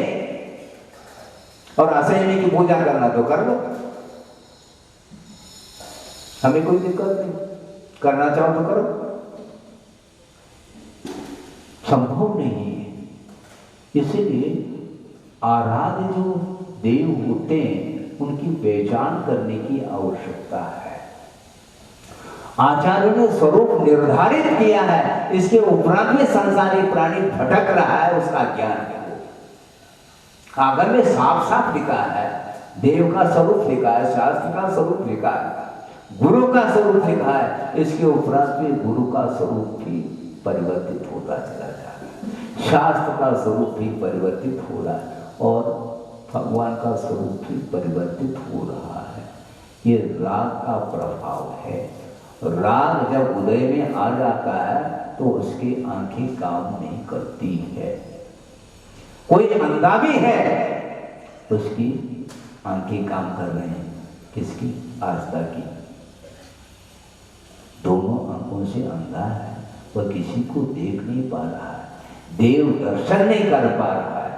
और असह्य की पूजा करना तो कर लो, हमें कोई दिक्कत नहीं, करना चाहो तो करो, संभव नहीं है। इसीलिए आराध्य जो देव होते हैं, उनकी पहचान करने की आवश्यकता है। आचार्यों ने स्वरूप निर्धारित किया है, इसके उपरांत में संसारी प्राणी भटक रहा है, उसका ज्ञान है। आगम में साफ साफ लिखा है, देव का स्वरूप लिखा है, शास्त्र का स्वरूप लिखा है, गुरु का स्वरूप लिखा है। इसके उपरांत में गुरु का स्वरूप भी परिवर्तित होता चला जा रहा है। शास्त्र का स्वरूप भी परिवर्तित हो रहा है और भगवान का स्वरूप भी परिवर्तित हो रहा है। ये राग का प्रभाव है। राग जब उदय में आ जाता है तो उसकी आंखें काम नहीं करती है। कोई अंधा भी है, उसकी आंखें काम कर रहे हैं। किसकी? आस्था की। दोनों आंखों से अंधा है, वह किसी को देख नहीं पा रहा है, देव दर्शन नहीं कर पा रहा है।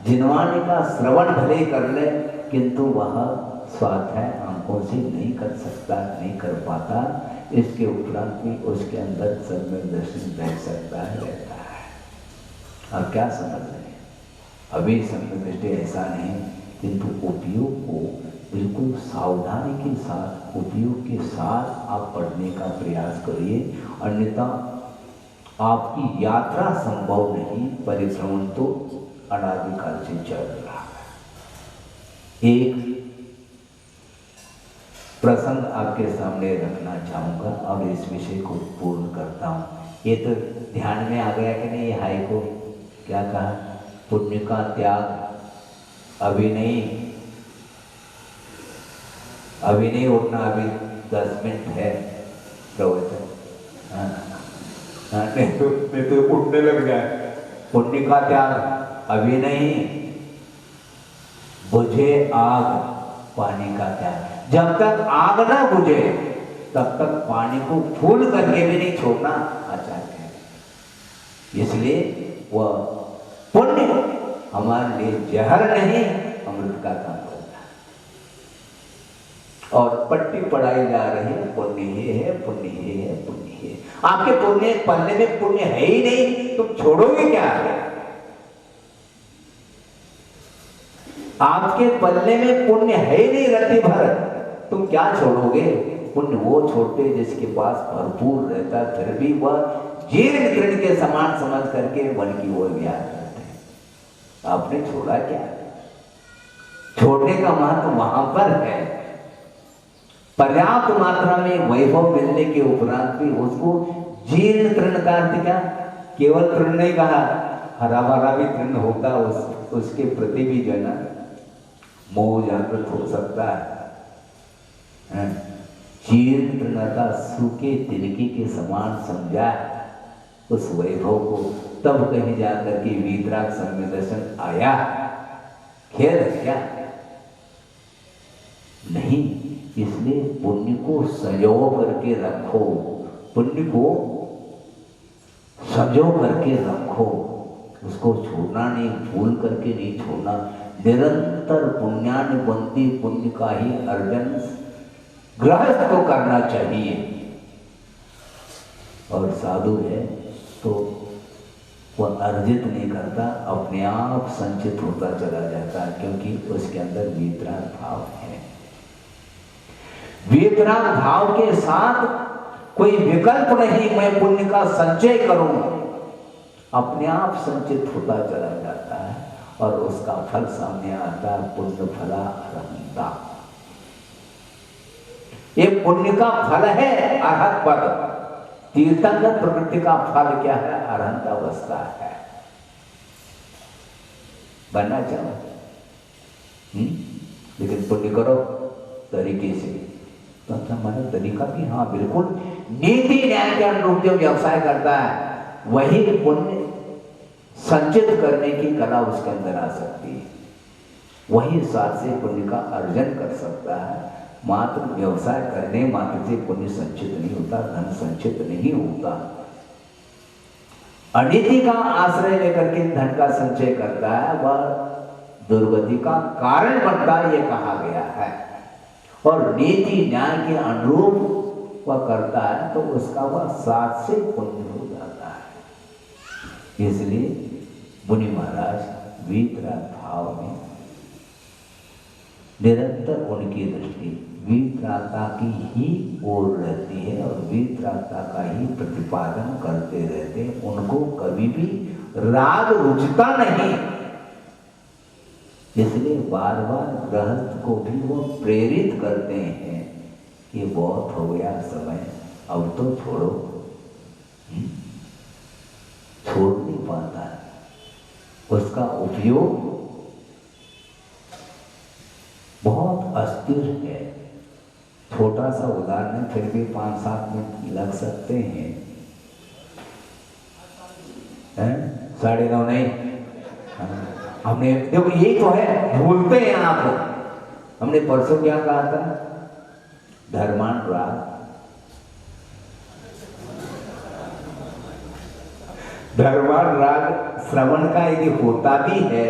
जिनवाणी का श्रवण भले कर ले, किंतु वह स्वाध्याय आंखों से नहीं कर सकता, नहीं कर पाता। इसके उपरांत भी उसके अंदर सम्यक दर्शन रह सकता है, रहता है। अब क्या समझ रहे हैं? अभी सम्यक दृष्टि ऐसा नहीं, किंतु उपयोग को बिल्कुल सावधानी के साथ, उपयोग के साथ आप पढ़ने का प्रयास करिए, अन्यथा आपकी यात्रा संभव नहीं। परिभ्रमण तो अनादिकाल से चल रहा है। एक प्रसंग आपके सामने रखना चाहूँगा और इस विषय को पूर्ण करता हूँ। ये तो ध्यान में आ गया कि नहीं? हाई को क्या कहा? पुण्य का त्याग अभी नहीं उठना, अभी 10 मिनट है प्रवचन। नहीं तो उठने लग जाए। पुण्य का त्याग अभी नहीं, बुझे आग पानी का त्याग। जब तक आग ना बुझे तब तक पानी को फूल करके भी नहीं छोड़ना आचार्य है। इसलिए वह पुण्य हमारे लिए जहर नहीं, अमृत का काम करता है। और पट्टी पढ़ाई जा रही है, पुण्य ये है, पुण्य ये है, पुण्य ये। आपके पुण्य पन्ने में पुण्य है ही नहीं, तुम छोड़ोगे क्या? आपके पल्ले में पुण्य है ही नहीं रत्ती भर, तुम क्या छोड़ोगे? पुण्य वो छोड़ते जिसके पास भरपूर रहता, फिर भी वह जीर्ण तृण के समान समझ करके वन की ओर विहार करते हैं। आपने छोड़ा क्या? छोड़ने का महत्व वहां पर है। पर्याप्त मात्रा में वैभव मिलने के उपरांत भी उसको जीर्ण तृण का अर्थ क्या? केवल तृण नहीं कहा, हरा भरा भी तृण होता, उसके प्रति भी जो है ना मोह जागृत हो सकता है। जीर्ण तृणता सूखे तिनके के समान समझा उस वैभव को, तब कहीं जाकर के वीतराग सम्यक दर्शन आया। खेल है क्या? नहीं। इसलिए पुण्य को संजो करके रखो, पुण्य को संजो करके रखो, उसको छोड़ना नहीं, भूल करके नहीं छोड़ना। निरंतर पुण्यानुबंधी पुण्य का ही अर्जन गृहस्थ को करना चाहिए। और साधु है तो वह अर्जित नहीं करता, अपने आप संचित होता चला जाता है, क्योंकि उसके अंदर वीतराग भाव है। वीतराग भाव के साथ कोई विकल्प नहीं, मैं पुण्य का संचय करूंगा, अपने आप संचित होता चला जाता है और उसका फल सामने आता है। पुण्य फला अरहंता, ये पुण्य का फल है अरहत पद। तीर्थंकर प्रवृत्ति का फल क्या है? अरहंत अवस्था है। बनना चाहो लेकिन पुण्य करो तरीके से, तो हमारा तरीका भी हाँ बिल्कुल नीति न्याय के अनुरूप जो व्यवसाय करता है वही पुण्य संचित करने की कला उसके अंदर आ सकती है। वही साथ से पुण्य का अर्जन कर सकता है। मात्र व्यवसाय करने मात्र से पुण्य संचित नहीं होता, धन संचित नहीं होता। अनिति का आश्रय लेकर के धन का संचय करता है, वह दुर्गति का कारण बनता है, ये कहा गया है। और नीति न्याय के अनुरूप वह करता है तो उसका वह साथ से पुण्य हो जाता है। इसलिए मुनि महाराज वीतराग भाव में निरंतर उनकी दृष्टि वीतरागता की ही ओर रहती है और वीतरागता का ही प्रतिपादन करते रहते हैं। उनको कभी भी राग रुचता नहीं, इसलिए बार बार गृहस्थ को भी वो प्रेरित करते हैं कि बहुत हो गया समय, अब तो छोड़ो। छोड़ नहीं पाता है। उसका उपयोग बहुत अस्थिर है। छोटा सा उदाहरण है, फिर भी 5-7 मिनट लग सकते हैं। 9:30 नहीं, हमने देखो यही तो है, भूलते हैं आप। हमने परसों क्या कहा था? धर्मांत राग। धर्मांत राग श्रवण का यदि होता भी है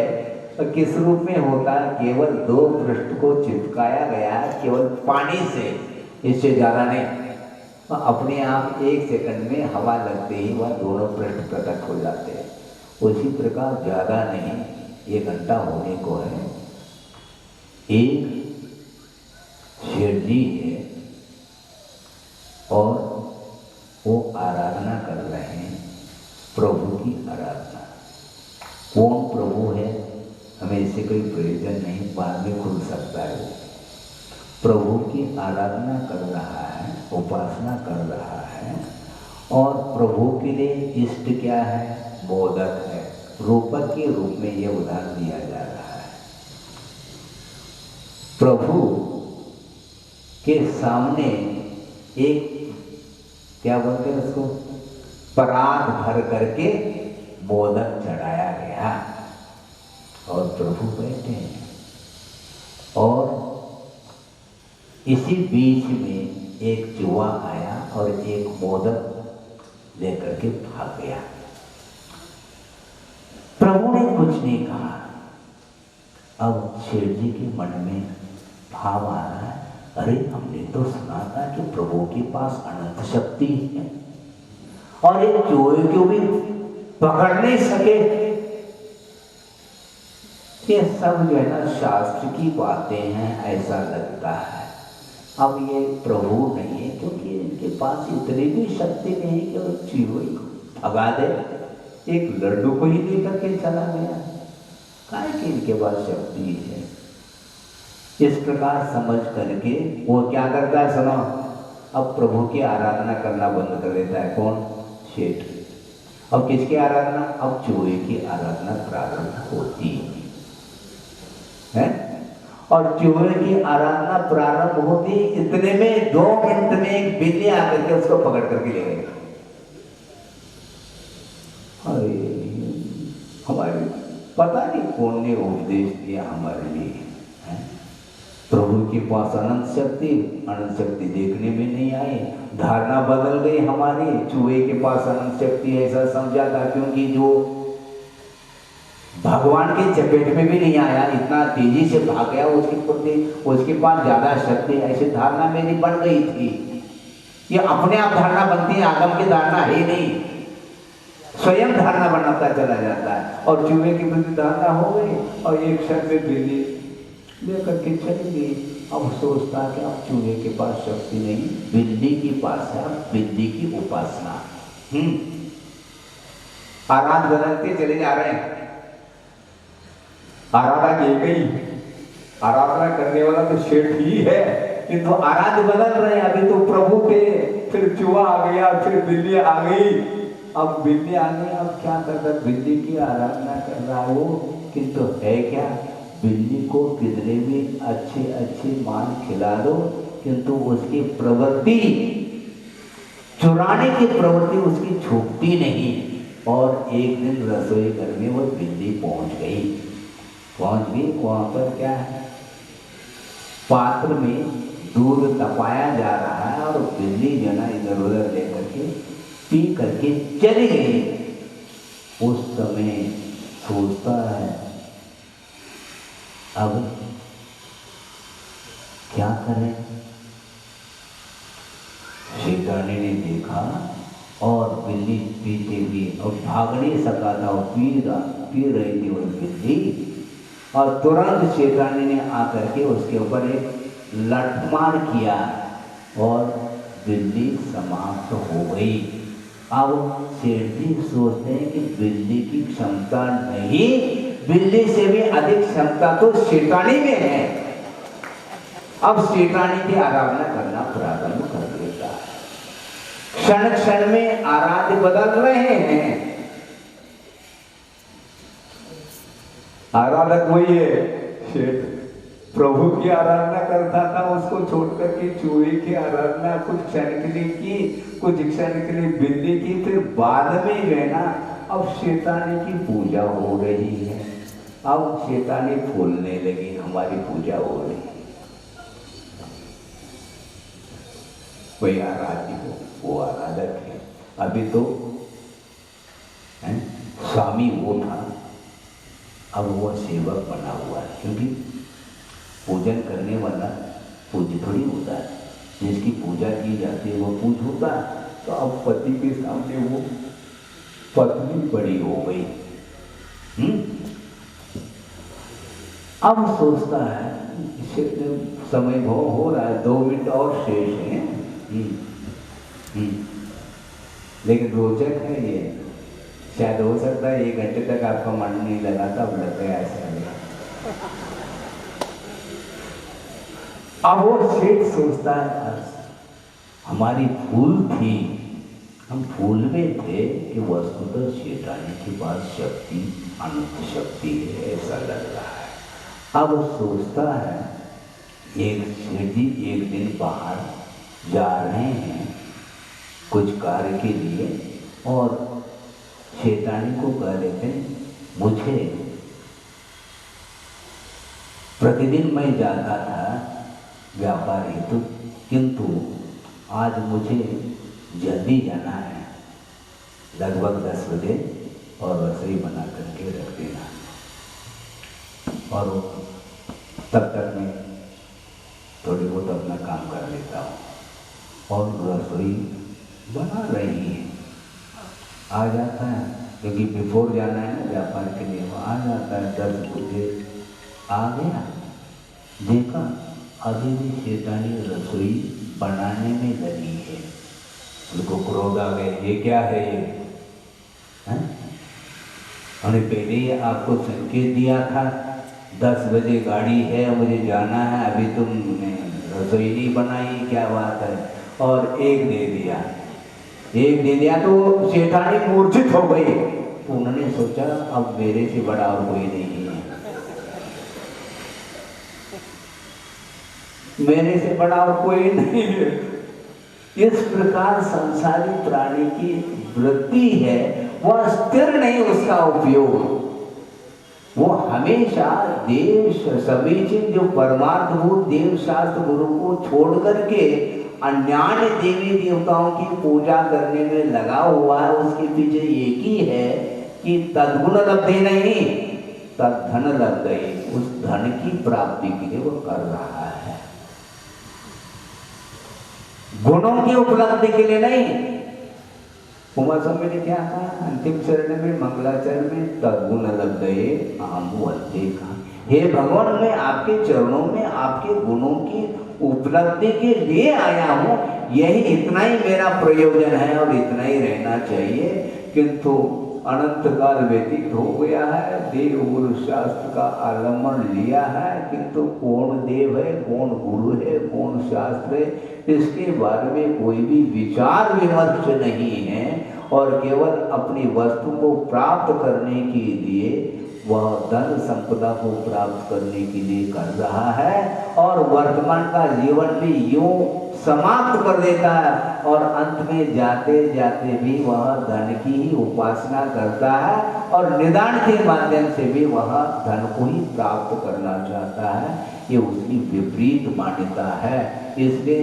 तो किस रूप में होता है? केवल 2 पृष्ठ को चिपकाया गया है, केवल पानी से, इससे ज्यादा नहीं। तो अपने आप 1 सेकंड में हवा लगते ही वह दोनों पृष्ठ प्रकट हो जाते हैं। उसी प्रकार ज्यादा नहीं, 1 घंटा होने को है। एक शेर जी है और वो आराधना कर रहे हैं, प्रभु की आराधना। कौन प्रभु है हमें इससे कोई प्रयोजन नहीं, बाद में खुल सकता है। प्रभु की आराधना कर रहा है, उपासना कर रहा है, और प्रभु के लिए इष्ट क्या है? मोदक है। रूपक के रूप में यह उदाहरण दिया जा रहा है। प्रभु के सामने एक, क्या बोलते हैं उसको, परात भर करके मोदक चढ़ाया गया और प्रभु बैठे हैं। और इसी बीच में एक चूहा आया और एक मोदक लेकर के भाग गया। प्रभु ने कुछ नहीं कहा। अब शेर जी के मन में भाव आ रहा है, अरे हमने तो सुना था कि प्रभु के पास अनंत शक्ति है और एक चूहे को भी पकड़ नहीं सके। ये सब जो है ना शास्त्र की बातें हैं, ऐसा लगता है। अब ये प्रभु नहीं है, क्योंकि इनके पास इतनी भी शक्ति नहीं कि वो चूहे को भगा दे। एक लड्डू को ही लेकर के चला गया, काहे कि इनके पास शक्ति है। इस प्रकार समझ करके वो क्या करता है? सुनो, अब प्रभु की आराधना करना बंद कर देता है। कौन? शेठ। अब किसकी आराधना? अब चूहे की आराधना प्रारंभ होती है। और चूहे की आराधना प्रारंभ होती, इतने में 2 मिनट में एक बिल्ली आकर के उसको पकड़ करके ले गई। हमारे पता नहीं कौन ने उपदेश दिया हमारे लिए। प्रभु के पास अनंत शक्ति देखने में नहीं आई। धारणा बदल गई हमारी। चूहे के पास अनंत शक्ति ऐसा समझा था, क्योंकि जो भगवान के चपेट में भी नहीं आया, इतना तेजी से भाग गया, उसके पास ज्यादा शक्ति, ऐसी धारणा मेरी बन गई थी। ये अपने आप धारणा बनती है, आगम की धारणा है नहीं, स्वयं धारणा बनाता चला जाता है। और चूहे की प्रति धारणा हो गई और एक क्षण में बिल्ली लेकर के चली गई। अब सोचता कि अब चूहे के पास शक्ति नहीं, बिल्ली के पास है, बिल्ली की उपासना। आराध बदलते चले जा रहे हैं। आराधना की गई, आराधना करने वाला तो शेठ ही है, किंतु आराध बदल रहे हैं। अभी तो प्रभु थे, फिर चूहा आ गया, फिर बिल्ली आ गई। अब बिल्ली आ गई, अब क्या करता? बिल्ली की आराधना कर रहा हो, किंतु है क्या? बिल्ली को कितने भी अच्छे मान खिला दो, किंतु उसकी प्रवृत्ति, चुराने की प्रवृत्ति उसकी छूटती नहीं। और एक दिन रसोई घर में वो बिल्ली पहुंच गई। वहां पर क्या है? पात्र में दूध तपाया जा रहा है और बिल्ली जना इधर उधर लेकर के पी करके चली गई। उस समय सोचता है, अब क्या करें? शेतानी ने देखा और बिल्ली पीते हुई, और भाग नहीं सका था, और पी रही थी वो बिल्ली। और तुरंत शेतानी ने आकर के उसके ऊपर एक लठमार किया और बिल्ली समाप्त हो गई। अब सेठ जी सोचते हैं कि बिल्ली की क्षमता नहीं, बिल्ली से भी अधिक क्षमता तो शेतानी में है। अब शेतानी की आराधना करना प्रारंभ कर देता है। क्षण क्षण में आराध्य बदल रहे हैं। आराधक वही है शेठ, प्रभु की आराधना करता था, उसको छोड़कर के चूहे की आराधना कुछ क्षण के लिए की, कुछ क्षण के लिए बिल्ली की, फिर बाद में जो है ना अब शैतानी की पूजा हो रही है। अब शैतानी फूलने लगी, हमारी पूजा हो रही है। कोई आराध्य हो वो आराधक है। अभी तो स्वामी वो था, अब वो सेवक बना हुआ है, क्योंकि पूजन करने वाला पूज्य थोड़ी होता है, जिसकी पूजा की जाती है वो पूज होता है। तो अब पति के सामने वो पत्नी बड़ी हो गई। अब सोचता है समय बहुत हो रहा है, 2 मिनट और शेष है। लेकिन रोचक है ये, शायद हो सकता है 1 घंटे तक आपका मन नहीं लगा था, अब लग गया ऐसा लगा। अब वो सेठ सोचता है हमारी भूल थी, हम भूल में थे कि वस्तुतः शैतानी के पास शक्ति अनंत शक्ति है, ऐसा लग रहा है। अब सोचता है एक सेठ जी एक दिन बाहर जा रहे हैं कुछ कार्य के लिए, और शैतानी को कह देते हैं मुझे प्रतिदिन मैं जाता था व्यापार हेतु, किंतु आज मुझे जल्दी जाना है, लगभग 10 बजे, और रसोई बना करके रख देना, और तब तक मैं थोड़ी बहुत अपना काम कर लेता हूँ। और रसोई बना रही है, आ जाता है, क्योंकि बिफोर जाना है ना व्यापार के लिए, वो आ जाता है 10 बजे आ गया, देखा अभी भी शैतानी रसोई बनाने में लगी है। उनको क्रोध आ गए, ये क्या है ये, हमने पहले ही आपको संकेत दिया था 10 बजे गाड़ी है, मुझे जाना है, अभी तुमने रसोई नहीं बनाई, क्या बात है। और एक दे दिया तो शैतानी मूर्छित हो गई। तो उन्होंने सोचा अब मेरे से बड़ा और कोई नहीं है, मेरे से बड़ा और कोई नहीं है। इस प्रकार संसारी प्राणी की वृत्ति है, वह स्थिर नहीं, उसका उपयोग वो हमेशा देव समीचीन जो परमार्थभूत देव शास्त्र गुरु को छोड़ करके अन्य देवी देवताओं की पूजा करने में लगा हुआ है। उसके पीछे एक ही है कि तद्गुण लब्धि नहीं, तद्धन लग गई, उस धन की प्राप्ति के लिए वो कर रहा है, गुणों की उपलब्धि के लिए नहीं। उमा स्वामी ने क्या कहा अंतिम चरण में, मंगलाचरण में, तद्गुण लग गए आमुअल्ते का, हे भगवान मैं आपके चरणों में आपके गुणों की उपलब्धि के लिए आया हूँ, यही इतना ही मेरा प्रयोजन है और इतना ही रहना चाहिए। किंतु अनंत काल व्यतीत हो गया है, देव गुरु शास्त्र का आलम्बन लिया है, किंतु कौन देव है, कौन गुरु है, कौन शास्त्र है, इसके बारे में कोई भी विचार विमर्श नहीं है, और केवल अपनी वस्तु को प्राप्त करने के लिए, वह धन संपदा को प्राप्त करने के लिए कर रहा है, और वर्तमान का जीवन भी यूं समाप्त कर देता है, और अंत में जाते जाते भी वह धन की ही उपासना करता है, और निदान के माध्यम से भी वह धन को ही प्राप्त करना चाहता है। ये उसकी विपरीत मान्यता है। इसलिए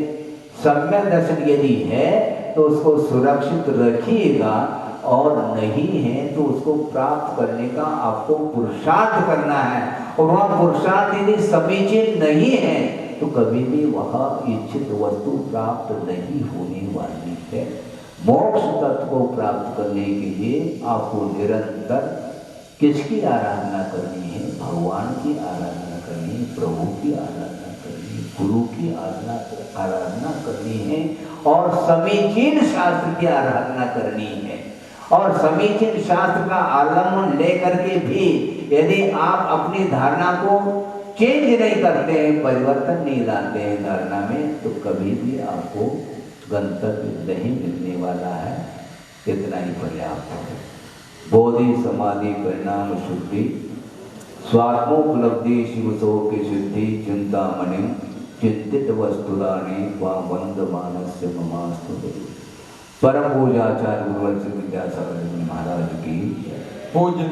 सम्यक दर्शन यदि है तो उसको सुरक्षित रखिएगा, और नहीं है तो उसको प्राप्त करने का आपको पुरुषार्थ करना है, और वह पुरुषार्थ यदि समीचीन नहीं है तो कभी भी वह इच्छित वस्तु प्राप्त नहीं होने वाली है। मोक्ष तत्व को प्राप्त करने के लिए आपको निरंतर किसकी आराधना करनी है? भगवान की आराधना करनी है, प्रभु की आराधना करनी है, गुरु की आराधना करनी है, और समीचीन शास्त्र की आराधना करनी है। और समीचीन शास्त्र का आलम्बन लेकर के भी यदि आप अपनी धारणा को चेंज नहीं करते हैं, परिवर्तन नहीं लाते हैं धारणा में, तो कभी भी आपको गंतव्य नहीं मिलने वाला है। इतना ही पर्याप्त है। बोधि समाधि परिणाम शुद्धि स्वात्मोपलब्धि शिव सो के सिद्धि चिंतामणि चिंतित वस्तुराणी वा वंद मानस्य ममास्तु। परम पूजाचार्य गुरुवर्य विद्यासागर जी महाराज की पूज्य